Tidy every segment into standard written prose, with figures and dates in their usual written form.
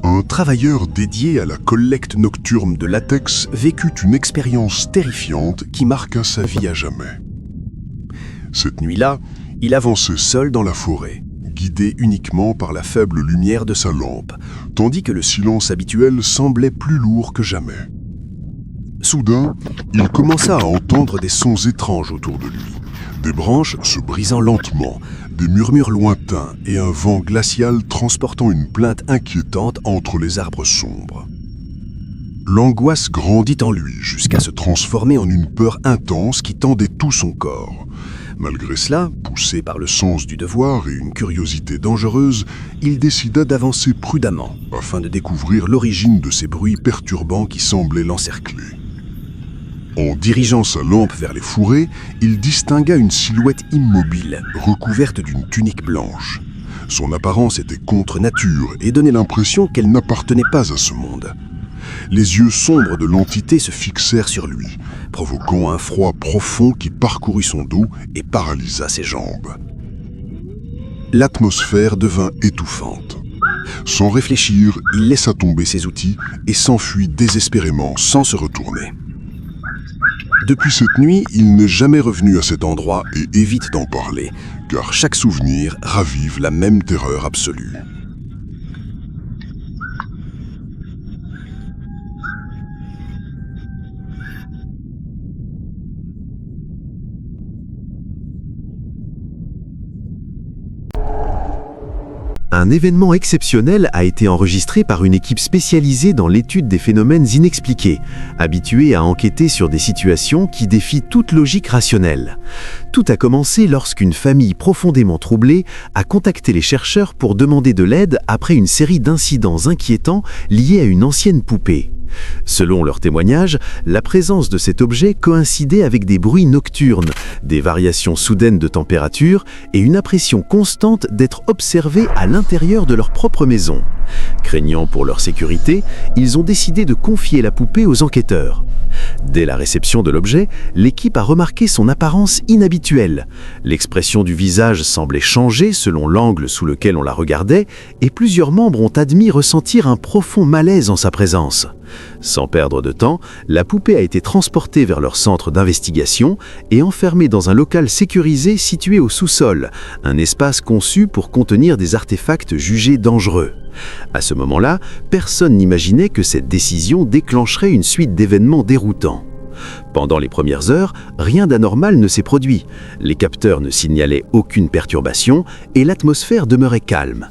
Un travailleur dédié à la collecte nocturne de latex vécut une expérience terrifiante qui marqua sa vie à jamais. Cette nuit-là, il avançait seul dans la forêt, guidé uniquement par la faible lumière de sa lampe, tandis que le silence habituel semblait plus lourd que jamais. Soudain, il commença à entendre des sons étranges autour de lui, des branches se brisant lentement, des murmures lointains et un vent glacial transportant une plainte inquiétante entre les arbres sombres. L'angoisse grandit en lui jusqu'à se transformer en une peur intense qui tendait tout son corps. Malgré cela, poussé par le sens du devoir et une curiosité dangereuse, il décida d'avancer prudemment afin de découvrir l'origine de ces bruits perturbants qui semblaient l'encercler. En dirigeant sa lampe vers les fourrés, il distingua une silhouette immobile, recouverte d'une tunique blanche. Son apparence était contre nature et donnait l'impression qu'elle n'appartenait pas à ce monde. Les yeux sombres de l'entité se fixèrent sur lui, provoquant un froid profond qui parcourut son dos et paralysa ses jambes. L'atmosphère devint étouffante. Sans réfléchir, il laissa tomber ses outils et s'enfuit désespérément sans se retourner. Depuis cette nuit, il n'est jamais revenu à cet endroit et évite d'en parler, car chaque souvenir ravive la même terreur absolue. Un événement exceptionnel a été enregistré par une équipe spécialisée dans l'étude des phénomènes inexpliqués, habituée à enquêter sur des situations qui défient toute logique rationnelle. Tout a commencé lorsqu'une famille profondément troublée a contacté les chercheurs pour demander de l'aide après une série d'incidents inquiétants liés à une ancienne poupée. Selon leur témoignage, la présence de cet objet coïncidait avec des bruits nocturnes, des variations soudaines de température et une impression constante d'être observés à l'intérieur de leur propre maison. Craignant pour leur sécurité, ils ont décidé de confier la poupée aux enquêteurs. Dès la réception de l'objet, l'équipe a remarqué son apparence inhabituelle. L'expression du visage semblait changer selon l'angle sous lequel on la regardait et plusieurs membres ont admis ressentir un profond malaise en sa présence. Sans perdre de temps, la poupée a été transportée vers leur centre d'investigation et enfermée dans un local sécurisé situé au sous-sol, un espace conçu pour contenir des artefacts jugés dangereux. À ce moment-là, personne n'imaginait que cette décision déclencherait une suite d'événements déroutants. Pendant les premières heures, rien d'anormal ne s'est produit. Les capteurs ne signalaient aucune perturbation et l'atmosphère demeurait calme.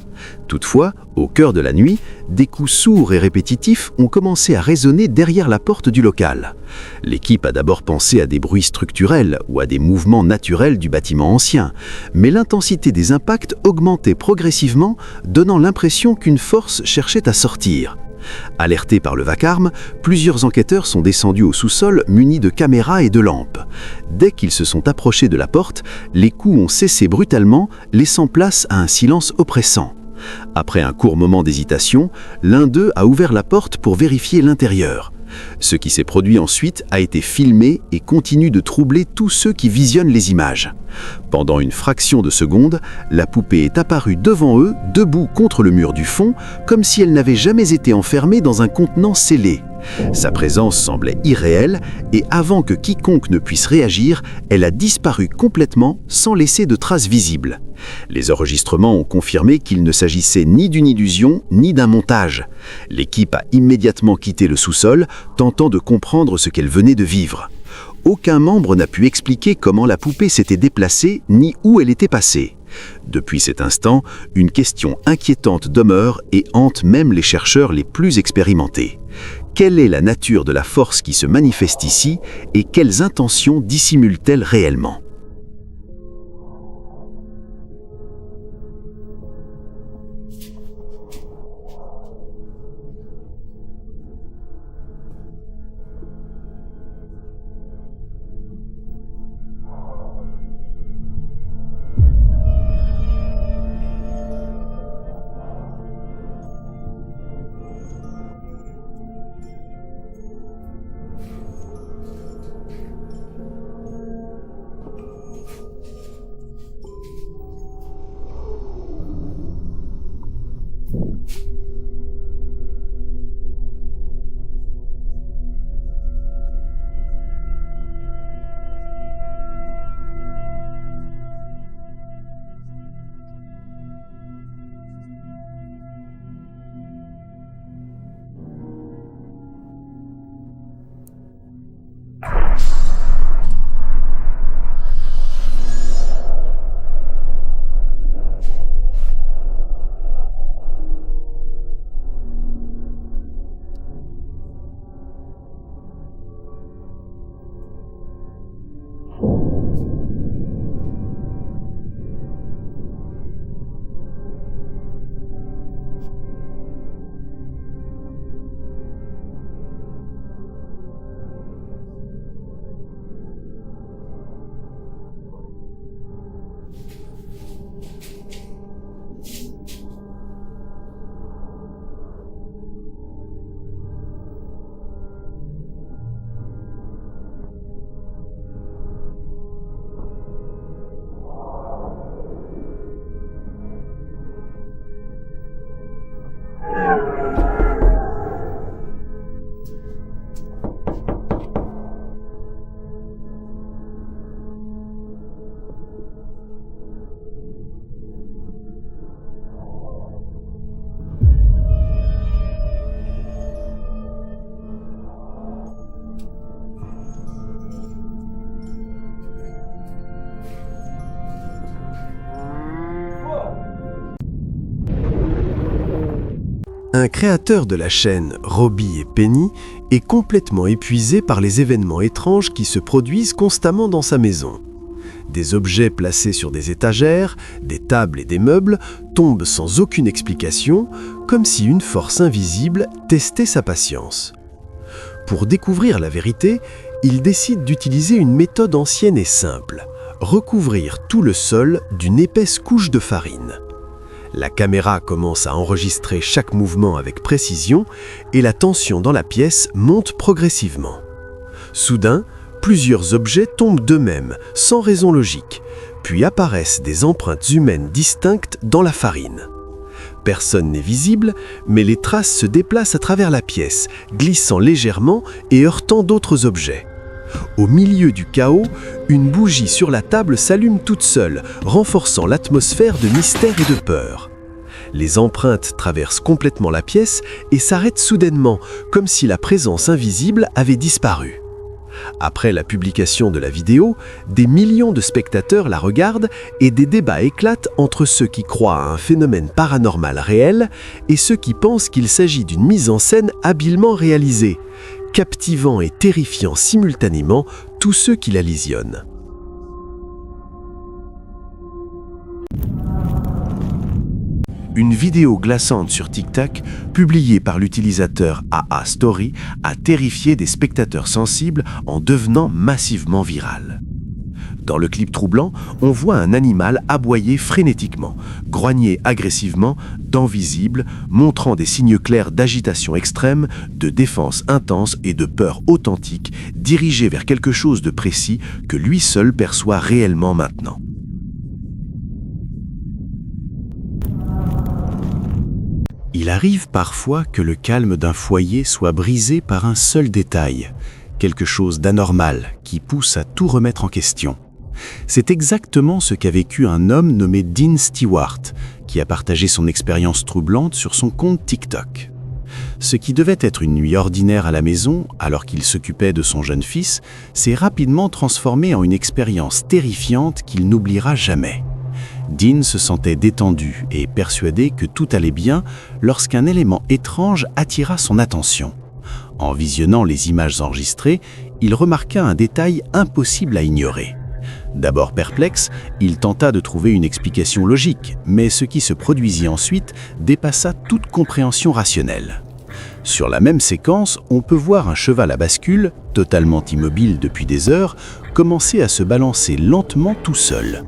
Toutefois, au cœur de la nuit, des coups sourds et répétitifs ont commencé à résonner derrière la porte du local. L'équipe a d'abord pensé à des bruits structurels ou à des mouvements naturels du bâtiment ancien, mais l'intensité des impacts augmentait progressivement, donnant l'impression qu'une force cherchait à sortir. Alertés par le vacarme, plusieurs enquêteurs sont descendus au sous-sol munis de caméras et de lampes. Dès qu'ils se sont approchés de la porte, les coups ont cessé brutalement, laissant place à un silence oppressant. Après un court moment d'hésitation, l'un d'eux a ouvert la porte pour vérifier l'intérieur. Ce qui s'est produit ensuite a été filmé et continue de troubler tous ceux qui visionnent les images. Pendant une fraction de seconde, la poupée est apparue devant eux, debout contre le mur du fond, comme si elle n'avait jamais été enfermée dans un contenant scellé. Sa présence semblait irréelle et avant que quiconque ne puisse réagir, elle a disparu complètement sans laisser de traces visibles. Les enregistrements ont confirmé qu'il ne s'agissait ni d'une illusion ni d'un montage. L'équipe a immédiatement quitté le sous-sol, tentant de comprendre ce qu'elle venait de vivre. Aucun membre n'a pu expliquer comment la poupée s'était déplacée ni où elle était passée. Depuis cet instant, une question inquiétante demeure et hante même les chercheurs les plus expérimentés. Quelle est la nature de la force qui se manifeste ici et quelles intentions dissimule-t-elle réellement ? Un créateur de la chaîne, Robbie et Penny, est complètement épuisé par les événements étranges qui se produisent constamment dans sa maison. Des objets placés sur des étagères, des tables et des meubles tombent sans aucune explication, comme si une force invisible testait sa patience. Pour découvrir la vérité, il décide d'utiliser une méthode ancienne et simple, recouvrir tout le sol d'une épaisse couche de farine. La caméra commence à enregistrer chaque mouvement avec précision et la tension dans la pièce monte progressivement. Soudain, plusieurs objets tombent d'eux-mêmes, sans raison logique, puis apparaissent des empreintes humaines distinctes dans la farine. Personne n'est visible, mais les traces se déplacent à travers la pièce, glissant légèrement et heurtant d'autres objets. Au milieu du chaos, une bougie sur la table s'allume toute seule, renforçant l'atmosphère de mystère et de peur. Les empreintes traversent complètement la pièce et s'arrêtent soudainement, comme si la présence invisible avait disparu. Après la publication de la vidéo, des millions de spectateurs la regardent et des débats éclatent entre ceux qui croient à un phénomène paranormal réel et ceux qui pensent qu'il s'agit d'une mise en scène habilement réalisée, captivant et terrifiant simultanément tous ceux qui la visionnent. Une vidéo glaçante sur TikTok, publiée par l'utilisateur AA Story, a terrifié des spectateurs sensibles en devenant massivement virale. Dans le clip troublant, on voit un animal aboyer frénétiquement, grogner agressivement, dents visibles, montrant des signes clairs d'agitation extrême, de défense intense et de peur authentique, dirigés vers quelque chose de précis que lui seul perçoit réellement maintenant. Il arrive parfois que le calme d'un foyer soit brisé par un seul détail, quelque chose d'anormal qui pousse à tout remettre en question. C'est exactement ce qu'a vécu un homme nommé Dean Stewart, qui a partagé son expérience troublante sur son compte TikTok. Ce qui devait être une nuit ordinaire à la maison, alors qu'il s'occupait de son jeune fils, s'est rapidement transformé en une expérience terrifiante qu'il n'oubliera jamais. Dean se sentait détendu et persuadé que tout allait bien lorsqu'un élément étrange attira son attention. En visionnant les images enregistrées, il remarqua un détail impossible à ignorer. D'abord perplexe, il tenta de trouver une explication logique, mais ce qui se produisit ensuite dépassa toute compréhension rationnelle. Sur la même séquence, on peut voir un cheval à bascule, totalement immobile depuis des heures, commencer à se balancer lentement tout seul.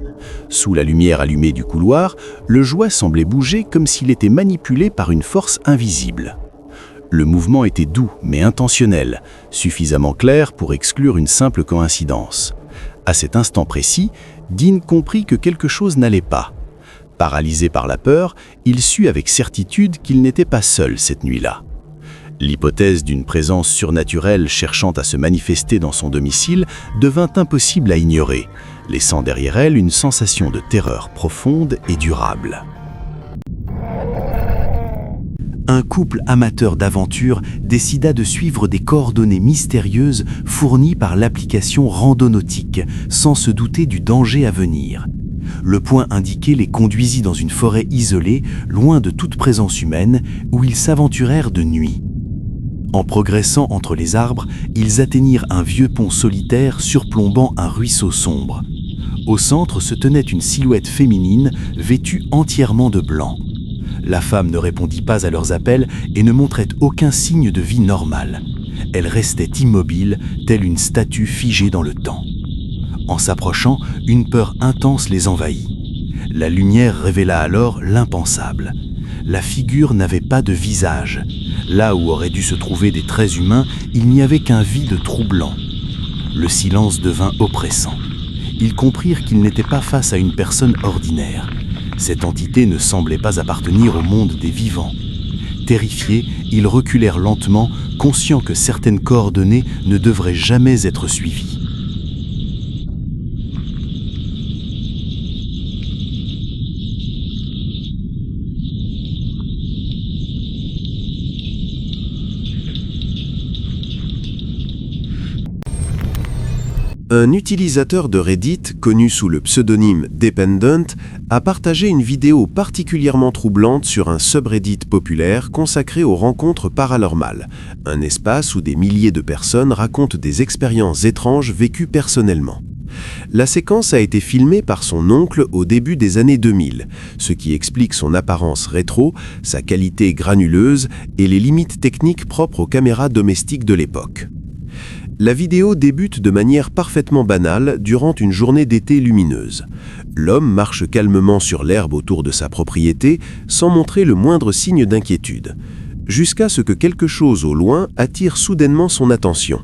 Sous la lumière allumée du couloir, le jouet semblait bouger comme s'il était manipulé par une force invisible. Le mouvement était doux mais intentionnel, suffisamment clair pour exclure une simple coïncidence. À cet instant précis, Dean comprit que quelque chose n'allait pas. Paralysé par la peur, il sut avec certitude qu'il n'était pas seul cette nuit-là. L'hypothèse d'une présence surnaturelle cherchant à se manifester dans son domicile devint impossible à ignorer, laissant derrière elle une sensation de terreur profonde et durable. Un couple amateur d'aventure décida de suivre des coordonnées mystérieuses fournies par l'application Randonautique, sans se douter du danger à venir. Le point indiqué les conduisit dans une forêt isolée, loin de toute présence humaine, où ils s'aventurèrent de nuit. En progressant entre les arbres, ils atteignirent un vieux pont solitaire surplombant un ruisseau sombre. Au centre se tenait une silhouette féminine vêtue entièrement de blanc. La femme ne répondit pas à leurs appels et ne montrait aucun signe de vie normale. Elle restait immobile, telle une statue figée dans le temps. En s'approchant, une peur intense les envahit. La lumière révéla alors l'impensable. La figure n'avait pas de visage. Là où auraient dû se trouver des traits humains, il n'y avait qu'un vide troublant. Le silence devint oppressant. Ils comprirent qu'ils n'étaient pas face à une personne ordinaire. Cette entité ne semblait pas appartenir au monde des vivants. Terrifiés, ils reculèrent lentement, conscients que certaines coordonnées ne devraient jamais être suivies. Un utilisateur de Reddit, connu sous le pseudonyme Dependent, a partagé une vidéo particulièrement troublante sur un subreddit populaire consacré aux rencontres paranormales, un espace où des milliers de personnes racontent des expériences étranges vécues personnellement. La séquence a été filmée par son oncle au début des années 2000, ce qui explique son apparence rétro, sa qualité granuleuse et les limites techniques propres aux caméras domestiques de l'époque. La vidéo débute de manière parfaitement banale durant une journée d'été lumineuse. L'homme marche calmement sur l'herbe autour de sa propriété sans montrer le moindre signe d'inquiétude, jusqu'à ce que quelque chose au loin attire soudainement son attention.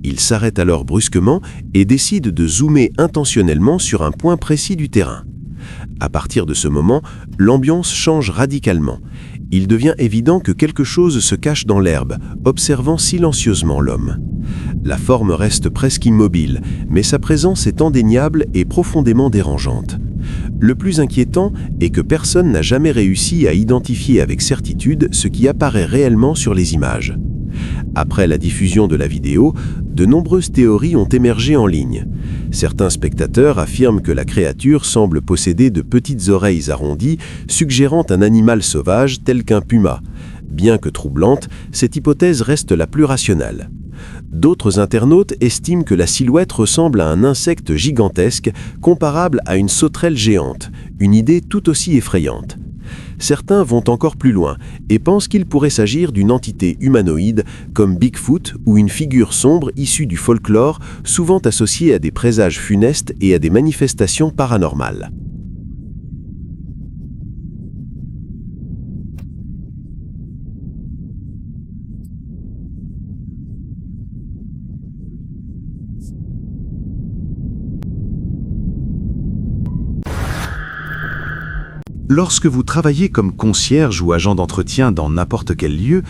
Il s'arrête alors brusquement et décide de zoomer intentionnellement sur un point précis du terrain. À partir de ce moment, l'ambiance change radicalement. Il devient évident que quelque chose se cache dans l'herbe, observant silencieusement l'homme. La forme reste presque immobile, mais sa présence est indéniable et profondément dérangeante. Le plus inquiétant est que personne n'a jamais réussi à identifier avec certitude ce qui apparaît réellement sur les images. Après la diffusion de la vidéo, de nombreuses théories ont émergé en ligne. Certains spectateurs affirment que la créature semble posséder de petites oreilles arrondies, suggérant un animal sauvage tel qu'un puma. Bien que troublante, cette hypothèse reste la plus rationnelle. D'autres internautes estiment que la silhouette ressemble à un insecte gigantesque, comparable à une sauterelle géante, une idée tout aussi effrayante. Certains vont encore plus loin et pensent qu'il pourrait s'agir d'une entité humanoïde comme Bigfoot ou une figure sombre issue du folklore, souvent associée à des présages funestes et à des manifestations paranormales. Lorsque vous travaillez comme concierge ou agent d'entretien dans n'importe quel lieu,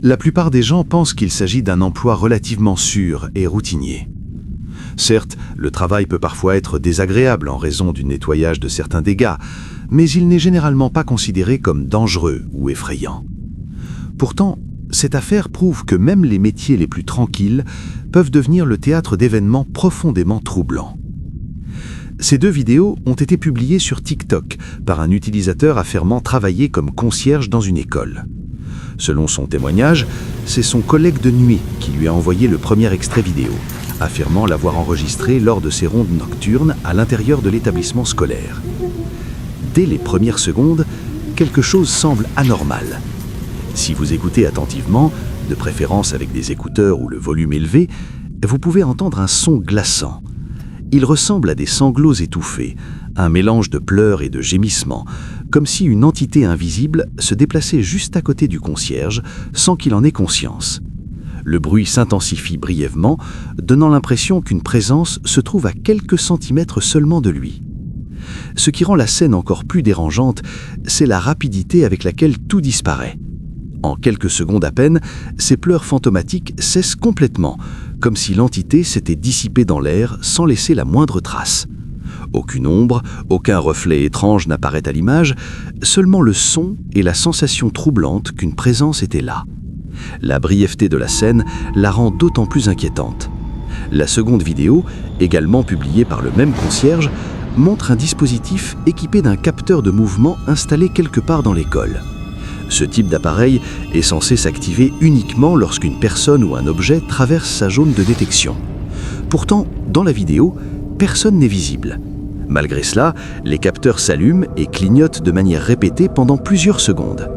la plupart des gens pensent qu'il s'agit d'un emploi relativement sûr et routinier. Certes, le travail peut parfois être désagréable en raison du nettoyage de certains dégâts, mais il n'est généralement pas considéré comme dangereux ou effrayant. Pourtant, cette affaire prouve que même les métiers les plus tranquilles peuvent devenir le théâtre d'événements profondément troublants. Ces deux vidéos ont été publiées sur TikTok par un utilisateur affirmant travailler comme concierge dans une école. Selon son témoignage, c'est son collègue de nuit qui lui a envoyé le premier extrait vidéo, affirmant l'avoir enregistré lors de ses rondes nocturnes à l'intérieur de l'établissement scolaire. Dès les premières secondes, quelque chose semble anormal. Si vous écoutez attentivement, de préférence avec des écouteurs ou le volume élevé, vous pouvez entendre un son glaçant. Il ressemble à des sanglots étouffés, un mélange de pleurs et de gémissements, comme si une entité invisible se déplaçait juste à côté du concierge sans qu'il en ait conscience. Le bruit s'intensifie brièvement, donnant l'impression qu'une présence se trouve à quelques centimètres seulement de lui. Ce qui rend la scène encore plus dérangeante, c'est la rapidité avec laquelle tout disparaît. En quelques secondes à peine, ces pleurs fantomatiques cessent complètement, comme si l'entité s'était dissipée dans l'air sans laisser la moindre trace. Aucune ombre, aucun reflet étrange n'apparaît à l'image, seulement le son et la sensation troublante qu'une présence était là. La brièveté de la scène la rend d'autant plus inquiétante. La seconde vidéo, également publiée par le même concierge, montre un dispositif équipé d'un capteur de mouvement installé quelque part dans l'école. Ce type d'appareil est censé s'activer uniquement lorsqu'une personne ou un objet traverse sa zone de détection. Pourtant, dans la vidéo, personne n'est visible. Malgré cela, les capteurs s'allument et clignotent de manière répétée pendant plusieurs secondes.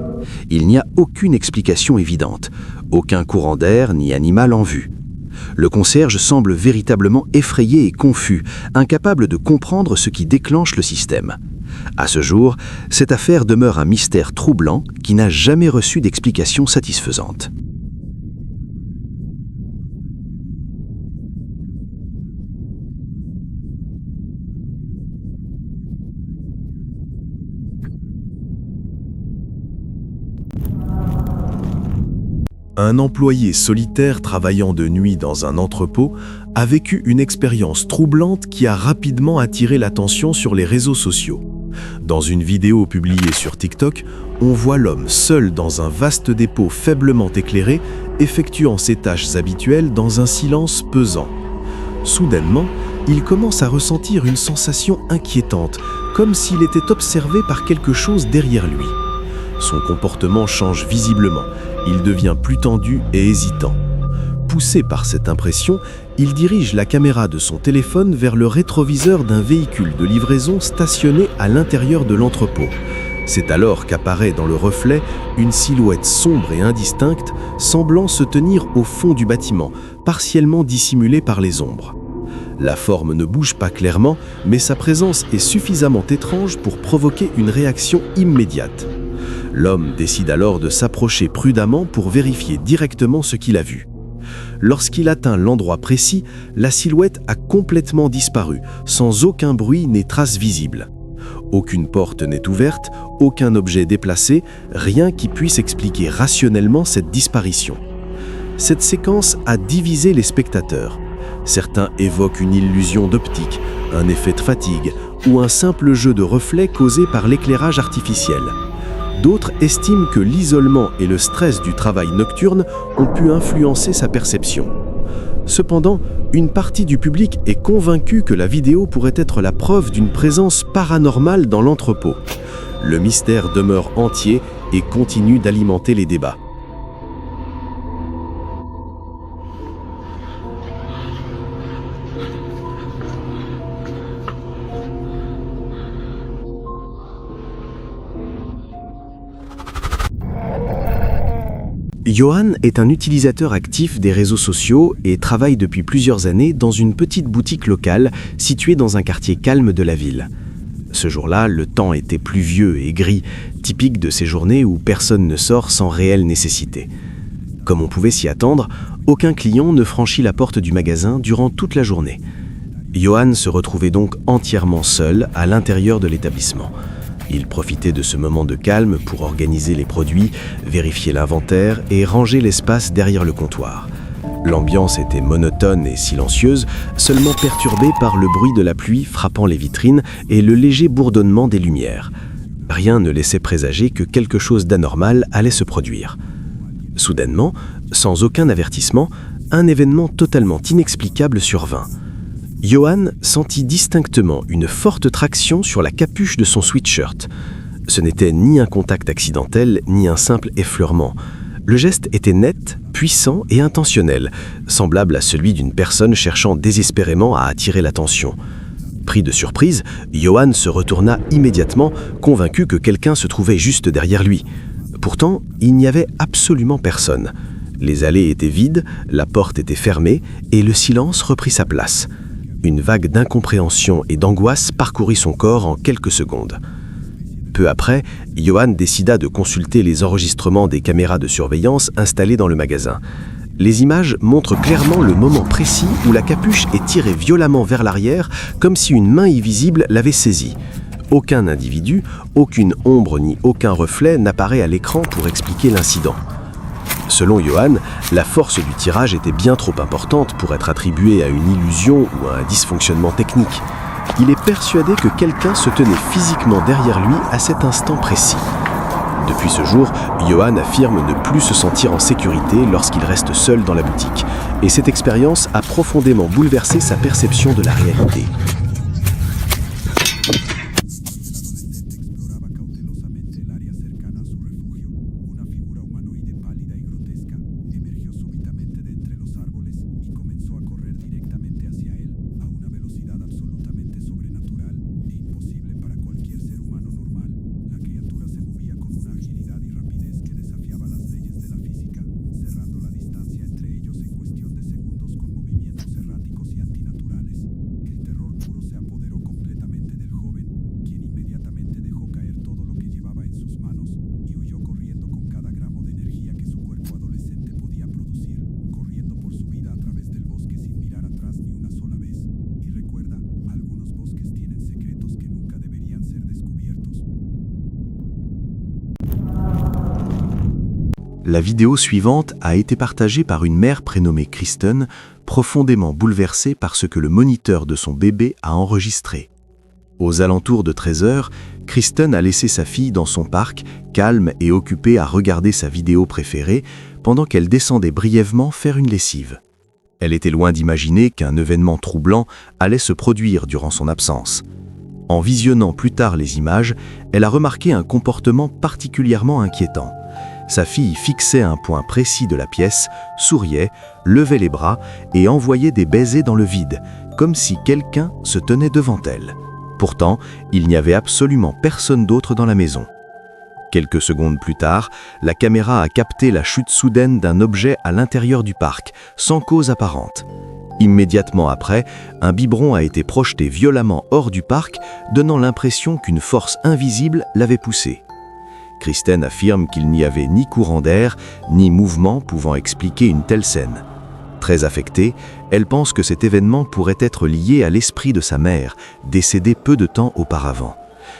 Il n'y a aucune explication évidente, aucun courant d'air ni animal en vue. Le concierge semble véritablement effrayé et confus, incapable de comprendre ce qui déclenche le système. À ce jour, cette affaire demeure un mystère troublant qui n'a jamais reçu d'explication satisfaisante. Un employé solitaire travaillant de nuit dans un entrepôt a vécu une expérience troublante qui a rapidement attiré l'attention sur les réseaux sociaux. Dans une vidéo publiée sur TikTok, on voit l'homme seul dans un vaste dépôt faiblement éclairé, effectuant ses tâches habituelles dans un silence pesant. Soudainement, il commence à ressentir une sensation inquiétante, comme s'il était observé par quelque chose derrière lui. Son comportement change visiblement. Il devient plus tendu et hésitant. Poussé par cette impression, il dirige la caméra de son téléphone vers le rétroviseur d'un véhicule de livraison stationné à l'intérieur de l'entrepôt. C'est alors qu'apparaît dans le reflet une silhouette sombre et indistincte, semblant se tenir au fond du bâtiment, partiellement dissimulée par les ombres. La forme ne bouge pas clairement, mais sa présence est suffisamment étrange pour provoquer une réaction immédiate. L'homme décide alors de s'approcher prudemment pour vérifier directement ce qu'il a vu. Lorsqu'il atteint l'endroit précis, la silhouette a complètement disparu, sans aucun bruit ni trace visible. Aucune porte n'est ouverte, aucun objet déplacé, rien qui puisse expliquer rationnellement cette disparition. Cette séquence a divisé les spectateurs. Certains évoquent une illusion d'optique, un effet de fatigue ou un simple jeu de reflets causé par l'éclairage artificiel. D'autres estiment que l'isolement et le stress du travail nocturne ont pu influencer sa perception. Cependant, une partie du public est convaincue que la vidéo pourrait être la preuve d'une présence paranormale dans l'entrepôt. Le mystère demeure entier et continue d'alimenter les débats. Johan est un utilisateur actif des réseaux sociaux et travaille depuis plusieurs années dans une petite boutique locale située dans un quartier calme de la ville. Ce jour-là, le temps était pluvieux et gris, typique de ces journées où personne ne sort sans réelle nécessité. Comme on pouvait s'y attendre, aucun client ne franchit la porte du magasin durant toute la journée. Johan se retrouvait donc entièrement seul à l'intérieur de l'établissement. Il profitait de ce moment de calme pour organiser les produits, vérifier l'inventaire et ranger l'espace derrière le comptoir. L'ambiance était monotone et silencieuse, seulement perturbée par le bruit de la pluie frappant les vitrines et le léger bourdonnement des lumières. Rien ne laissait présager que quelque chose d'anormal allait se produire. Soudainement, sans aucun avertissement, un événement totalement inexplicable survint. Johan sentit distinctement une forte traction sur la capuche de son sweatshirt. Ce n'était ni un contact accidentel, ni un simple effleurement. Le geste était net, puissant et intentionnel, semblable à celui d'une personne cherchant désespérément à attirer l'attention. Pris de surprise, Johan se retourna immédiatement, convaincu que quelqu'un se trouvait juste derrière lui. Pourtant, il n'y avait absolument personne. Les allées étaient vides, la porte était fermée et le silence reprit sa place. Une vague d'incompréhension et d'angoisse parcourut son corps en quelques secondes. Peu après, Johan décida de consulter les enregistrements des caméras de surveillance installées dans le magasin. Les images montrent clairement le moment précis où la capuche est tirée violemment vers l'arrière, comme si une main invisible l'avait saisie. Aucun individu, aucune ombre ni aucun reflet n'apparaît à l'écran pour expliquer l'incident. Selon Johan, la force du tirage était bien trop importante pour être attribuée à une illusion ou à un dysfonctionnement technique. Il est persuadé que quelqu'un se tenait physiquement derrière lui à cet instant précis. Depuis ce jour, Johan affirme ne plus se sentir en sécurité lorsqu'il reste seul dans la boutique. Et cette expérience a profondément bouleversé sa perception de la réalité. La vidéo suivante a été partagée par une mère prénommée Kristen, profondément bouleversée par ce que le moniteur de son bébé a enregistré. Aux alentours de 13h, Kristen a laissé sa fille dans son parc, calme et occupée à regarder sa vidéo préférée, pendant qu'elle descendait brièvement faire une lessive. Elle était loin d'imaginer qu'un événement troublant allait se produire durant son absence. En visionnant plus tard les images, elle a remarqué un comportement particulièrement inquiétant. Sa fille fixait un point précis de la pièce, souriait, levait les bras et envoyait des baisers dans le vide, comme si quelqu'un se tenait devant elle. Pourtant, il n'y avait absolument personne d'autre dans la maison. Quelques secondes plus tard, la caméra a capté la chute soudaine d'un objet à l'intérieur du parc, sans cause apparente. Immédiatement après, un biberon a été projeté violemment hors du parc, donnant l'impression qu'une force invisible l'avait poussé. Kristen affirme qu'il n'y avait ni courant d'air, ni mouvement pouvant expliquer une telle scène. Très affectée, elle pense que cet événement pourrait être lié à l'esprit de sa mère, décédée peu de temps auparavant.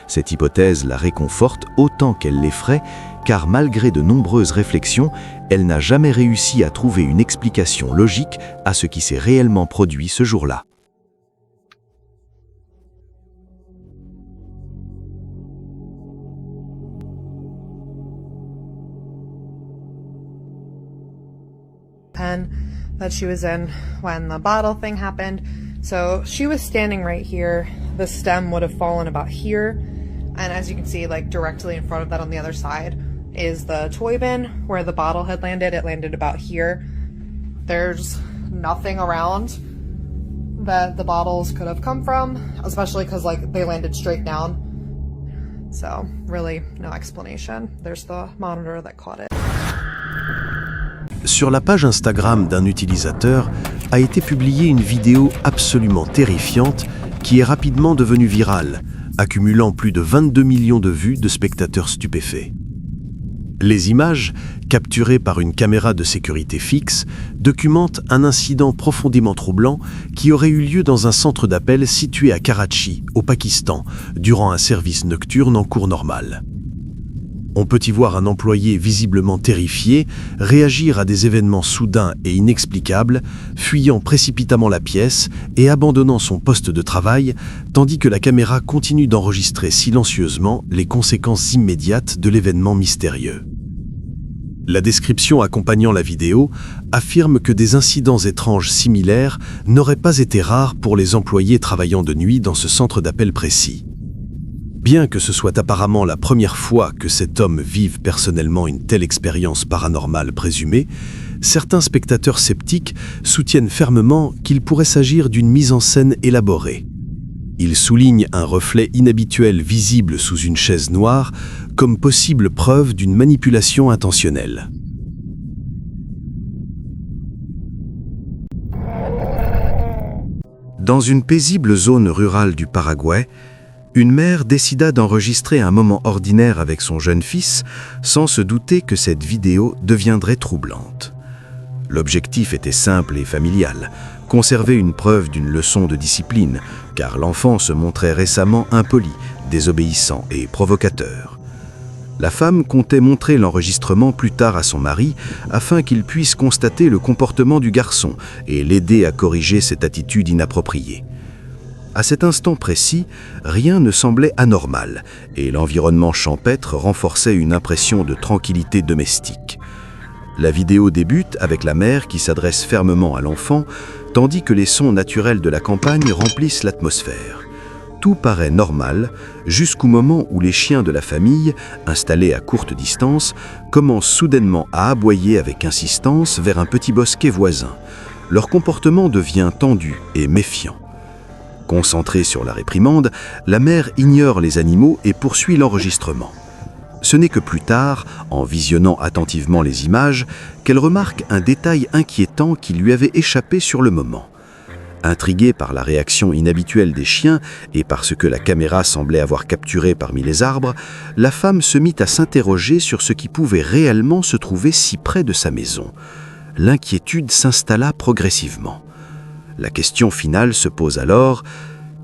Cette hypothèse la réconforte autant qu'elle l'effraie, car malgré de nombreuses réflexions, elle n'a jamais réussi à trouver une explication logique à ce qui s'est réellement produit ce jour-là. Pen that she was in when the bottle thing happened. So she was standing right here. The stem would have fallen about here. And as you can see, like directly in front of that on the other side is the toy bin where the bottle had landed. It landed about here. There's nothing around that the bottles could have come from, especially because like they landed straight down. So really no explanation. There's the monitor that caught it. Sur la page Instagram d'un utilisateur a été publiée une vidéo absolument terrifiante qui est rapidement devenue virale, accumulant plus de 22 millions de vues de spectateurs stupéfaits. Les images, capturées par une caméra de sécurité fixe, documentent un incident profondément troublant qui aurait eu lieu dans un centre d'appel situé à Karachi, au Pakistan, durant un service nocturne en cours normal. On peut y voir un employé visiblement terrifié réagir à des événements soudains et inexplicables, fuyant précipitamment la pièce et abandonnant son poste de travail, tandis que la caméra continue d'enregistrer silencieusement les conséquences immédiates de l'événement mystérieux. La description accompagnant la vidéo affirme que des incidents étranges similaires n'auraient pas été rares pour les employés travaillant de nuit dans ce centre d'appel précis. Bien que ce soit apparemment la première fois que cet homme vive personnellement une telle expérience paranormale présumée, certains spectateurs sceptiques soutiennent fermement qu'il pourrait s'agir d'une mise en scène élaborée. Ils soulignent un reflet inhabituel visible sous une chaise noire comme possible preuve d'une manipulation intentionnelle. Dans une paisible zone rurale du Paraguay, une mère décida d'enregistrer un moment ordinaire avec son jeune fils sans se douter que cette vidéo deviendrait troublante. L'objectif était simple et familial, conserver une preuve d'une leçon de discipline, car l'enfant se montrait récemment impoli, désobéissant et provocateur. La femme comptait montrer l'enregistrement plus tard à son mari afin qu'il puisse constater le comportement du garçon et l'aider à corriger cette attitude inappropriée. À cet instant précis, rien ne semblait anormal et l'environnement champêtre renforçait une impression de tranquillité domestique. La vidéo débute avec la mère qui s'adresse fermement à l'enfant, tandis que les sons naturels de la campagne remplissent l'atmosphère. Tout paraît normal jusqu'au moment où les chiens de la famille, installés à courte distance, commencent soudainement à aboyer avec insistance vers un petit bosquet voisin. Leur comportement devient tendu et méfiant. Concentrée sur la réprimande, la mère ignore les animaux et poursuit l'enregistrement. Ce n'est que plus tard, en visionnant attentivement les images, qu'elle remarque un détail inquiétant qui lui avait échappé sur le moment. Intriguée par la réaction inhabituelle des chiens et par ce que la caméra semblait avoir capturé parmi les arbres, la femme se mit à s'interroger sur ce qui pouvait réellement se trouver si près de sa maison. L'inquiétude s'installa progressivement. La question finale se pose alors: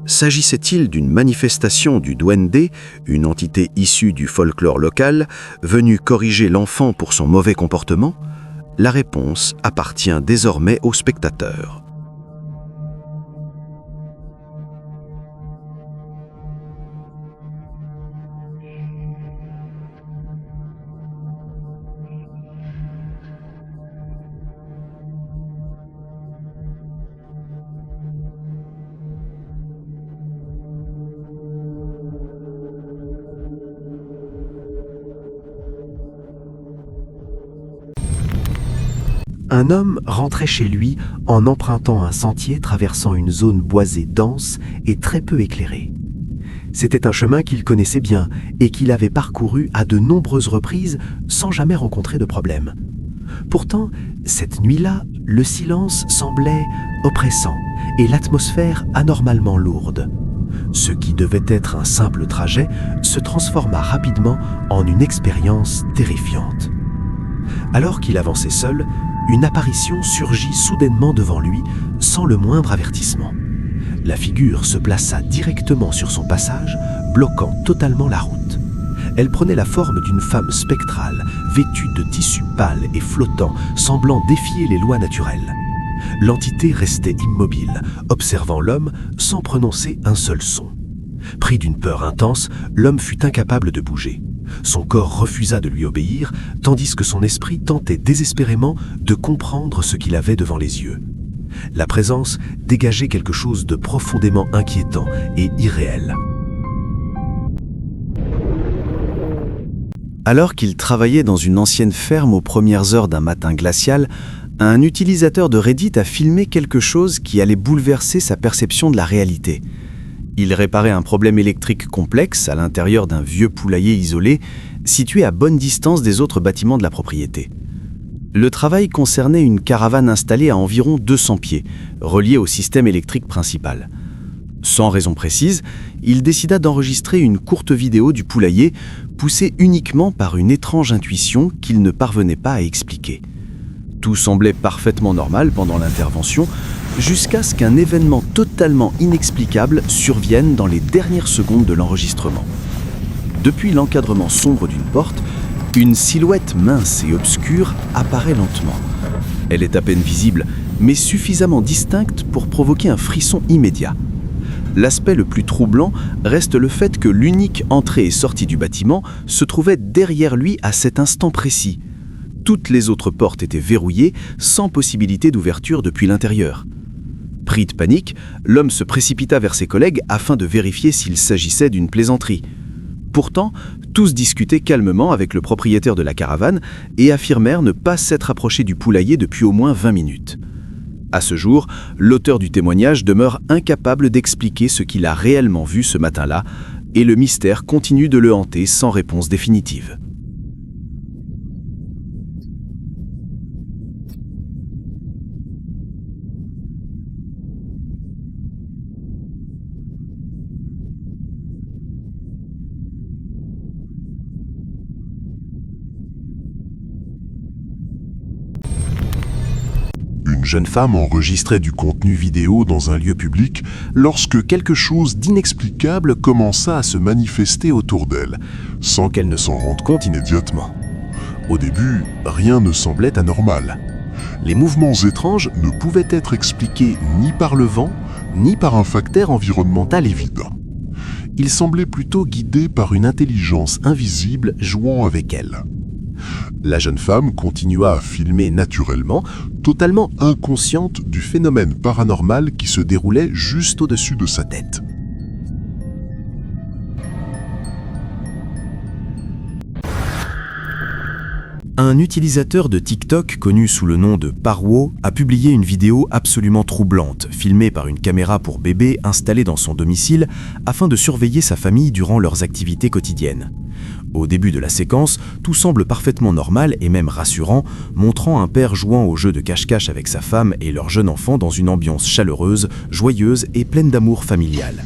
s'agissait-il d'une manifestation du duende, une entité issue du folklore local, venue corriger l'enfant pour son mauvais comportement? La réponse appartient désormais au spectateur. Un homme rentrait chez lui en empruntant un sentier traversant une zone boisée dense et très peu éclairée. C'était un chemin qu'il connaissait bien et qu'il avait parcouru à de nombreuses reprises sans jamais rencontrer de problème. Pourtant, cette nuit-là, le silence semblait oppressant et l'atmosphère anormalement lourde. Ce qui devait être un simple trajet se transforma rapidement en une expérience terrifiante. Alors qu'il avançait seul, une apparition surgit soudainement devant lui, sans le moindre avertissement. La figure se plaça directement sur son passage, bloquant totalement la route. Elle prenait la forme d'une femme spectrale, vêtue de tissu pâle et flottant, semblant défier les lois naturelles. L'entité restait immobile, observant l'homme sans prononcer un seul son. Pris d'une peur intense, l'homme fut incapable de bouger. Son corps refusa de lui obéir, tandis que son esprit tentait désespérément de comprendre ce qu'il avait devant les yeux. La présence dégageait quelque chose de profondément inquiétant et irréel. Alors qu'il travaillait dans une ancienne ferme aux premières heures d'un matin glacial, un utilisateur de Reddit a filmé quelque chose qui allait bouleverser sa perception de la réalité. Il réparait un problème électrique complexe à l'intérieur d'un vieux poulailler isolé, situé à bonne distance des autres bâtiments de la propriété. Le travail concernait une caravane installée à environ 200 pieds, reliée au système électrique principal. Sans raison précise, il décida d'enregistrer une courte vidéo du poulailler, poussée uniquement par une étrange intuition qu'il ne parvenait pas à expliquer. Tout semblait parfaitement normal pendant l'intervention, jusqu'à ce qu'un événement totalement inexplicable survienne dans les dernières secondes de l'enregistrement. Depuis l'encadrement sombre d'une porte, une silhouette mince et obscure apparaît lentement. Elle est à peine visible, mais suffisamment distincte pour provoquer un frisson immédiat. L'aspect le plus troublant reste le fait que l'unique entrée et sortie du bâtiment se trouvait derrière lui à cet instant précis. Toutes les autres portes étaient verrouillées, sans possibilité d'ouverture depuis l'intérieur. Pris de panique, l'homme se précipita vers ses collègues afin de vérifier s'il s'agissait d'une plaisanterie. Pourtant, tous discutaient calmement avec le propriétaire de la caravane et affirmèrent ne pas s'être approchés du poulailler depuis au moins 20 minutes. À ce jour, l'auteur du témoignage demeure incapable d'expliquer ce qu'il a réellement vu ce matin-là, et le mystère continue de le hanter sans réponse définitive. Une jeune femme enregistrait du contenu vidéo dans un lieu public lorsque quelque chose d'inexplicable commença à se manifester autour d'elle, sans qu'elle ne s'en rende compte immédiatement. Au début, rien ne semblait anormal. Les mouvements étranges ne pouvaient être expliqués ni par le vent, ni par un facteur environnemental évident. Ils semblaient plutôt guidés par une intelligence invisible jouant avec elle. La jeune femme continua à filmer naturellement, totalement inconsciente du phénomène paranormal qui se déroulait juste au-dessus de sa tête. Un utilisateur de TikTok connu sous le nom de Parwo a publié une vidéo absolument troublante, filmée par une caméra pour bébé installée dans son domicile afin de surveiller sa famille durant leurs activités quotidiennes. Au début de la séquence, tout semble parfaitement normal et même rassurant, montrant un père jouant au jeu de cache-cache avec sa femme et leur jeune enfant dans une ambiance chaleureuse, joyeuse et pleine d'amour familial.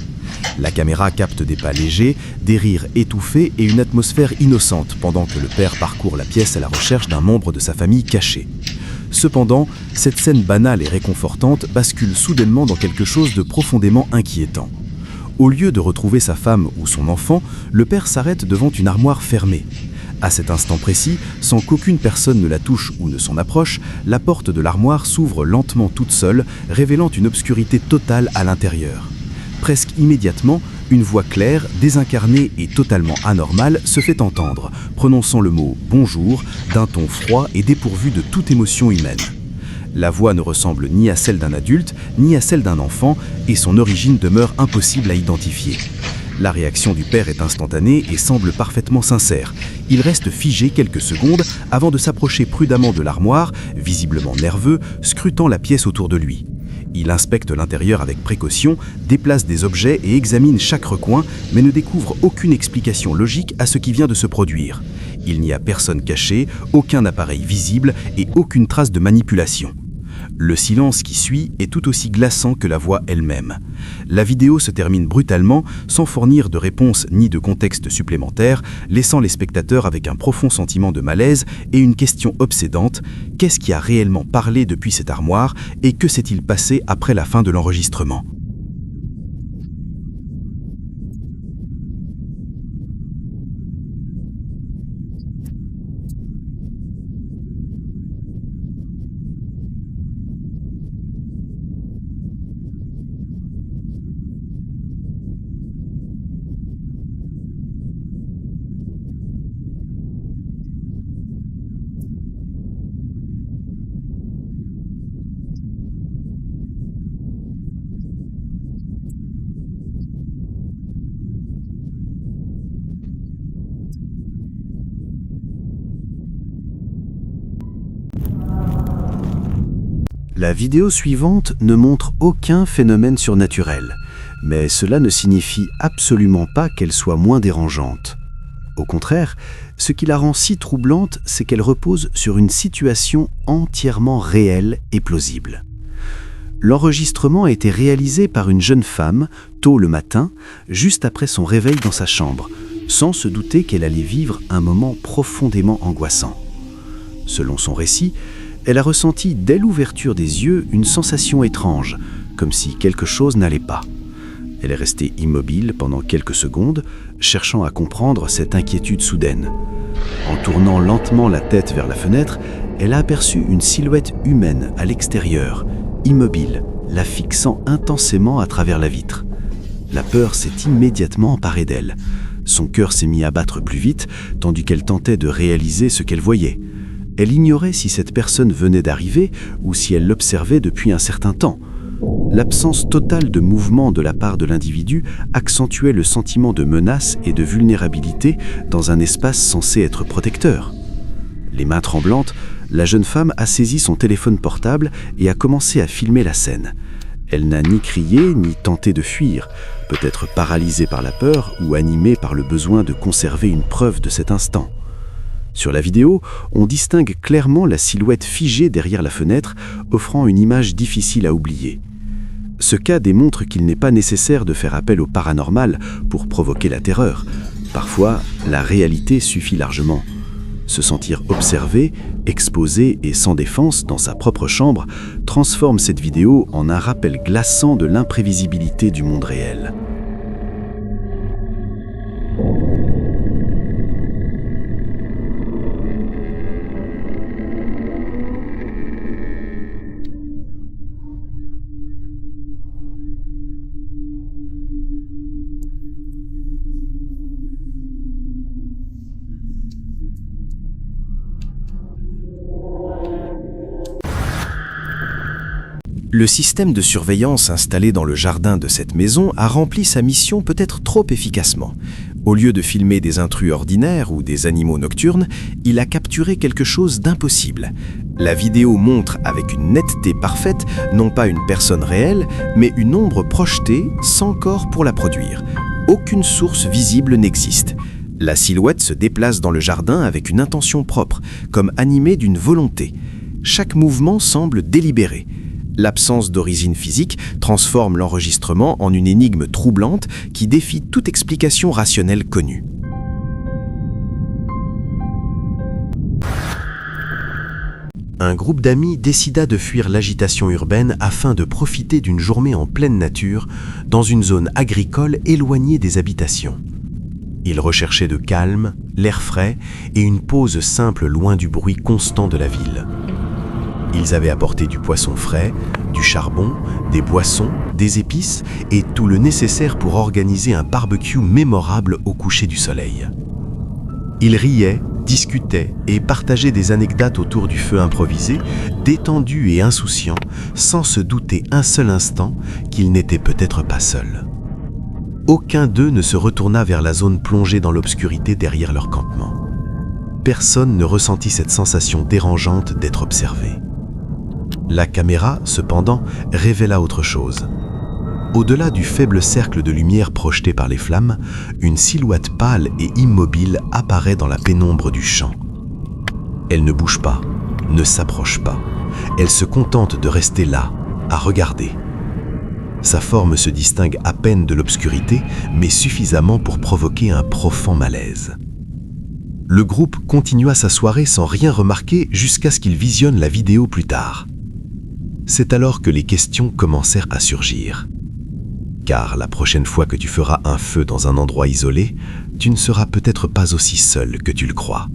La caméra capte des pas légers, des rires étouffés et une atmosphère innocente pendant que le père parcourt la pièce à la recherche d'un membre de sa famille caché. Cependant, cette scène banale et réconfortante bascule soudainement dans quelque chose de profondément inquiétant. Au lieu de retrouver sa femme ou son enfant, le père s'arrête devant une armoire fermée. À cet instant précis, sans qu'aucune personne ne la touche ou ne s'en approche, la porte de l'armoire s'ouvre lentement toute seule, révélant une obscurité totale à l'intérieur. Presque immédiatement, une voix claire, désincarnée et totalement anormale se fait entendre, prononçant le mot « bonjour » d'un ton froid et dépourvu de toute émotion humaine. La voix ne ressemble ni à celle d'un adulte, ni à celle d'un enfant, et son origine demeure impossible à identifier. La réaction du père est instantanée et semble parfaitement sincère. Il reste figé quelques secondes avant de s'approcher prudemment de l'armoire, visiblement nerveux, scrutant la pièce autour de lui. Il inspecte l'intérieur avec précaution, déplace des objets et examine chaque recoin, mais ne découvre aucune explication logique à ce qui vient de se produire. Il n'y a personne caché, aucun appareil visible et aucune trace de manipulation. Le silence qui suit est tout aussi glaçant que la voix elle-même. La vidéo se termine brutalement, sans fournir de réponse ni de contexte supplémentaire, laissant les spectateurs avec un profond sentiment de malaise et une question obsédante: qu'est-ce qui a réellement parlé depuis cette armoire et que s'est-il passé après la fin de l'enregistrement ? La vidéo suivante ne montre aucun phénomène surnaturel, mais cela ne signifie absolument pas qu'elle soit moins dérangeante. Au contraire, ce qui la rend si troublante, c'est qu'elle repose sur une situation entièrement réelle et plausible. L'enregistrement a été réalisé par une jeune femme, tôt le matin, juste après son réveil dans sa chambre, sans se douter qu'elle allait vivre un moment profondément angoissant. Selon son récit, elle a ressenti dès l'ouverture des yeux une sensation étrange, comme si quelque chose n'allait pas. Elle est restée immobile pendant quelques secondes, cherchant à comprendre cette inquiétude soudaine. En tournant lentement la tête vers la fenêtre, elle a aperçu une silhouette humaine à l'extérieur, immobile, la fixant intensément à travers la vitre. La peur s'est immédiatement emparée d'elle. Son cœur s'est mis à battre plus vite, tandis qu'elle tentait de réaliser ce qu'elle voyait. Elle ignorait si cette personne venait d'arriver ou si elle l'observait depuis un certain temps. L'absence totale de mouvement de la part de l'individu accentuait le sentiment de menace et de vulnérabilité dans un espace censé être protecteur. Les mains tremblantes, la jeune femme a saisi son téléphone portable et a commencé à filmer la scène. Elle n'a ni crié ni tenté de fuir, peut-être paralysée par la peur ou animée par le besoin de conserver une preuve de cet instant. Sur la vidéo, on distingue clairement la silhouette figée derrière la fenêtre, offrant une image difficile à oublier. Ce cas démontre qu'il n'est pas nécessaire de faire appel au paranormal pour provoquer la terreur. Parfois, la réalité suffit largement. Se sentir observé, exposé et sans défense dans sa propre chambre transforme cette vidéo en un rappel glaçant de l'imprévisibilité du monde réel. Le système de surveillance installé dans le jardin de cette maison a rempli sa mission peut-être trop efficacement. Au lieu de filmer des intrus ordinaires ou des animaux nocturnes, il a capturé quelque chose d'impossible. La vidéo montre avec une netteté parfaite non pas une personne réelle, mais une ombre projetée sans corps pour la produire. Aucune source visible n'existe. La silhouette se déplace dans le jardin avec une intention propre, comme animée d'une volonté. Chaque mouvement semble délibéré. L'absence d'origine physique transforme l'enregistrement en une énigme troublante qui défie toute explication rationnelle connue. Un groupe d'amis décida de fuir l'agitation urbaine afin de profiter d'une journée en pleine nature dans une zone agricole éloignée des habitations. Ils recherchaient de calme, l'air frais et une pause simple loin du bruit constant de la ville. Ils avaient apporté du poisson frais, du charbon, des boissons, des épices et tout le nécessaire pour organiser un barbecue mémorable au coucher du soleil. Ils riaient, discutaient et partageaient des anecdotes autour du feu improvisé, détendus et insouciants, sans se douter un seul instant qu'ils n'étaient peut-être pas seuls. Aucun d'eux ne se retourna vers la zone plongée dans l'obscurité derrière leur campement. Personne ne ressentit cette sensation dérangeante d'être observé. La caméra, cependant, révéla autre chose. Au-delà du faible cercle de lumière projeté par les flammes, une silhouette pâle et immobile apparaît dans la pénombre du champ. Elle ne bouge pas, ne s'approche pas. Elle se contente de rester là, à regarder. Sa forme se distingue à peine de l'obscurité, mais suffisamment pour provoquer un profond malaise. Le groupe continua sa soirée sans rien remarquer jusqu'à ce qu'il visionne la vidéo plus tard. C'est alors que les questions commencèrent à surgir. Car la prochaine fois que tu feras un feu dans un endroit isolé, tu ne seras peut-être pas aussi seul que tu le crois.